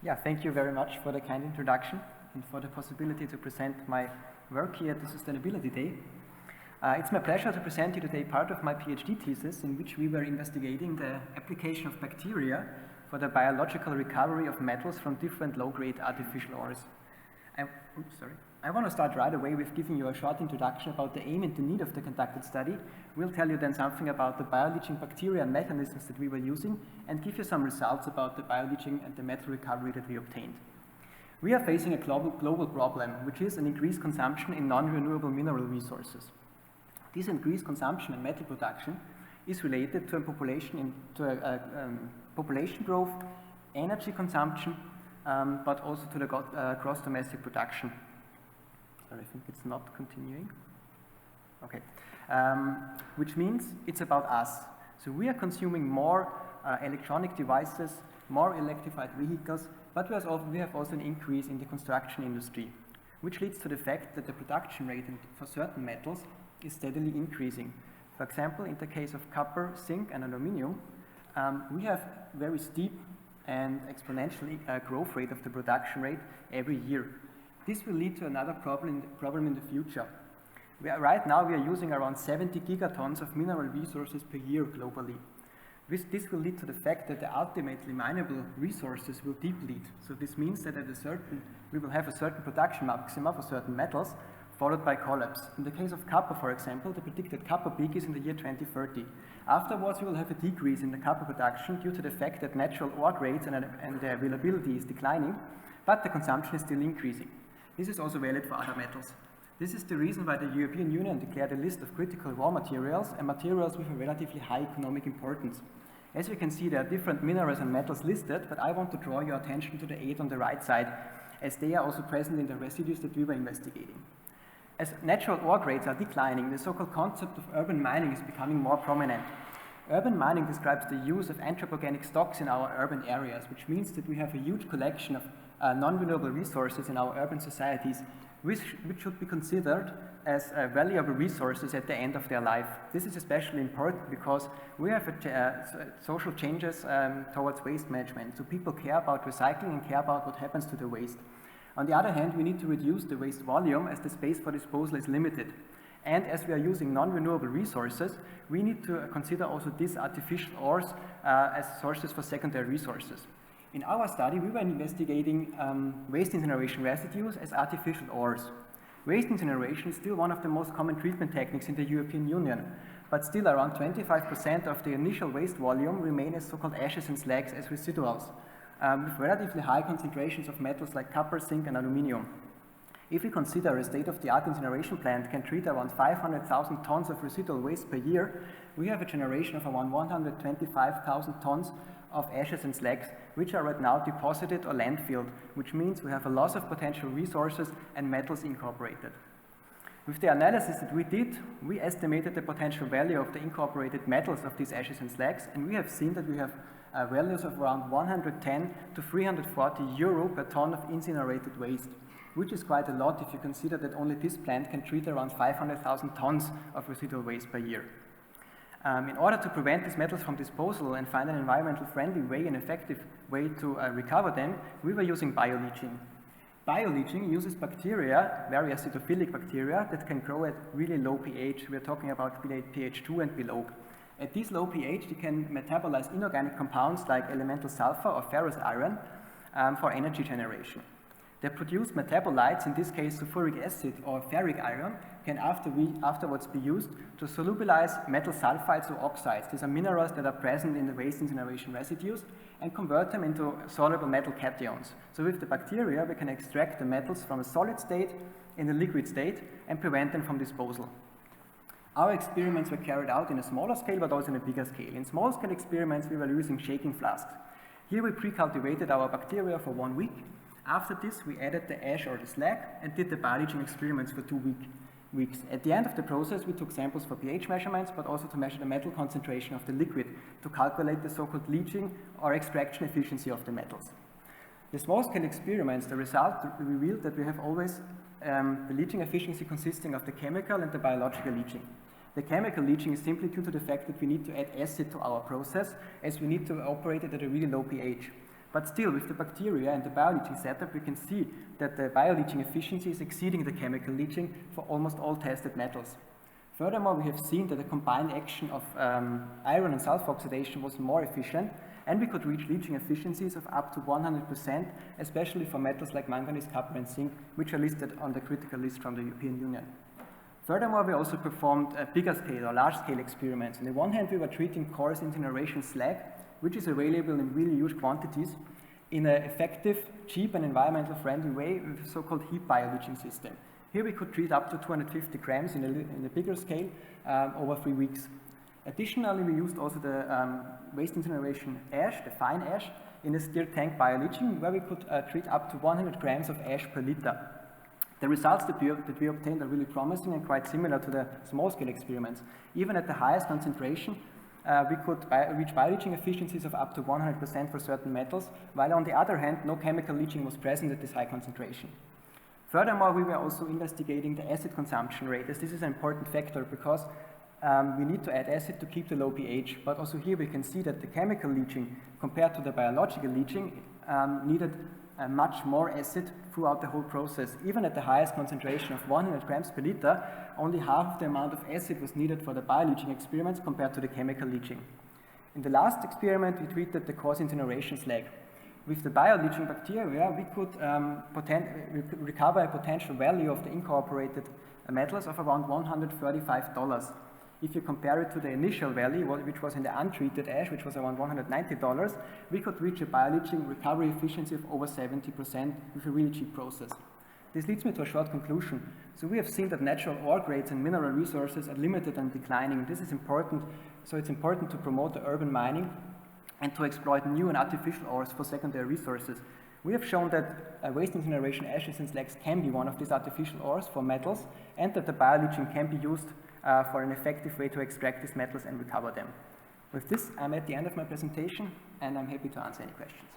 Yeah, thank you very much for the kind introduction and for the possibility to present my work here at the Sustainability Day. It's my pleasure to present you today part of my PhD thesis in which we were investigating the application of bacteria for the biological recovery of metals from different low-grade artificial ores. I want to start right away with giving you a short introduction about the aim and the need of the conducted study. We'll tell you then something about the bioleaching bacteria and mechanisms that we were using and give you some results about the bioleaching and the metal recovery that we obtained. We are facing a global problem, which is an increased consumption in non-renewable mineral resources. This increased consumption and metal production is related to a population growth, energy consumption, but also to the gross domestic production. I think it's not continuing. Okay. Which means it's about us. So we are consuming more electronic devices, more electrified vehicles, but we have also an increase in the construction industry, which leads to the fact that the production rate for certain metals is steadily increasing. For example, in the case of copper, zinc, and aluminium, we have very steep and exponential growth rate of the production rate every year. This will lead to another problem in the future. Right now we are using around 70 gigatons of mineral resources per year globally. This will lead to the fact that the ultimately mineable resources will deplete. So this means that we will have a certain production maximum for certain metals, followed by collapse. In the case of copper, for example, the predicted copper peak is in the year 2030. Afterwards, we will have a decrease in the copper production due to the fact that natural ore grades and the availability is declining, but the consumption is still increasing. This is also valid for other metals. This is the reason why the European Union declared a list of critical raw materials and materials with a relatively high economic importance. As you can see, there are different minerals and metals listed, but I want to draw your attention to the 8 on the right side, as they are also present in the residues that we were investigating. As natural ore grades are declining, the so-called concept of urban mining is becoming more prominent. Urban mining describes the use of anthropogenic stocks in our urban areas, which means that we have a huge collection of non-renewable resources in our urban societies, which should be considered as valuable resources at the end of their life. This is especially important because we have social changes towards waste management, so people care about recycling and care about what happens to the waste. On the other hand, we need to reduce the waste volume as the space for disposal is limited. And as we are using non-renewable resources, we need to consider also these artificial ores as sources for secondary resources. In our study, we were investigating waste incineration residues as artificial ores. Waste incineration is still one of the most common treatment techniques in the European Union, but still around 25% of the initial waste volume remain as so-called ashes and slags as residuals, with relatively high concentrations of metals like copper, zinc, and aluminium. If we consider a state-of-the-art incineration plant can treat around 500,000 tons of residual waste per year, we have a generation of around 125,000 tons of ashes and slags, which are right now deposited or landfilled, which means we have a loss of potential resources and metals incorporated. With the analysis that we did, we estimated the potential value of the incorporated metals of these ashes and slags, and we have seen that we have values of around 110 to 340 euro per ton of incinerated waste, which is quite a lot if you consider that only this plant can treat around 500,000 tons of residual waste per year. In order to prevent these metals from disposal and find an environmental friendly way and effective way to recover them, we were using bioleaching. Bioleaching uses bacteria, very acidophilic bacteria, that can grow at really low pH. We're talking about pH 2 and below. At this low pH, they can metabolize inorganic compounds like elemental sulfur or ferrous iron for energy generation. The produced metabolites, in this case sulfuric acid or ferric iron, can afterwards be used to solubilize metal sulfides or oxides. These are minerals that are present in the waste incineration residues and convert them into soluble metal cations. So with the bacteria, we can extract the metals from a solid state in a liquid state and prevent them from disposal. Our experiments were carried out in a smaller scale, but also in a bigger scale. In small scale experiments, we were using shaking flasks. Here we pre-cultivated our bacteria for 1 week. After this, we added the ash or the slag and did the bioleaching experiments for 2 weeks. At the end of the process, we took samples for pH measurements, but also to measure the metal concentration of the liquid to calculate the so-called leaching or extraction efficiency of the metals. The small-scale experiments, the result revealed that we have always the leaching efficiency consisting of the chemical and the biological leaching. The chemical leaching is simply due to the fact that we need to add acid to our process, as we need to operate it at a really low pH. But still, with the bacteria and the bioleaching setup, we can see that the bioleaching efficiency is exceeding the chemical leaching for almost all tested metals. Furthermore, we have seen that the combined action of iron and sulfur oxidation was more efficient, and we could reach leaching efficiencies of up to 100%, especially for metals like manganese, copper, and zinc, which are listed on the critical list from the European Union. Furthermore, we also performed bigger scale or large scale experiments. On the one hand, we were treating coarse incineration slag, which is available in really huge quantities, in an effective, cheap, and environmental friendly way with a so-called heap bioleaching system. Here we could treat up to 250 grams in a bigger scale over 3 weeks. Additionally, we used also the waste incineration ash, the fine ash, in a stirred tank bioleaching, where we could treat up to 100 grams of ash per liter. The results that we obtained are really promising and quite similar to the small-scale experiments. Even at the highest concentration, we could reach bioleaching efficiencies of up to 100% for certain metals, while on the other hand, no chemical leaching was present at this high concentration. Furthermore, we were also investigating the acid consumption rate, as this is an important factor because we need to add acid to keep the low pH, but also here we can see that the chemical leaching compared to the biological leaching needed much more acid throughout the whole process. Even at the highest concentration of 100 grams per liter, only half of the amount of acid was needed for the bioleaching experiments compared to the chemical leaching. In the last experiment, we treated the coarse incineration slag. With the bioleaching bacteria, we could recover a potential value of the incorporated metals of around $135. If you compare it to the initial value, which was in the untreated ash, which was around $190, we could reach a bioleaching recovery efficiency of over 70% with a really cheap process. This leads me to a short conclusion. So we have seen that natural ore grades and mineral resources are limited and declining. This is important, so it's important to promote the urban mining and to exploit new and artificial ores for secondary resources. We have shown that waste incineration ashes and slags can be one of these artificial ores for metals, and that the bioleaching can be used for an effective way to extract these metals and recover them. With this, I'm at the end of my presentation, and I'm happy to answer any questions.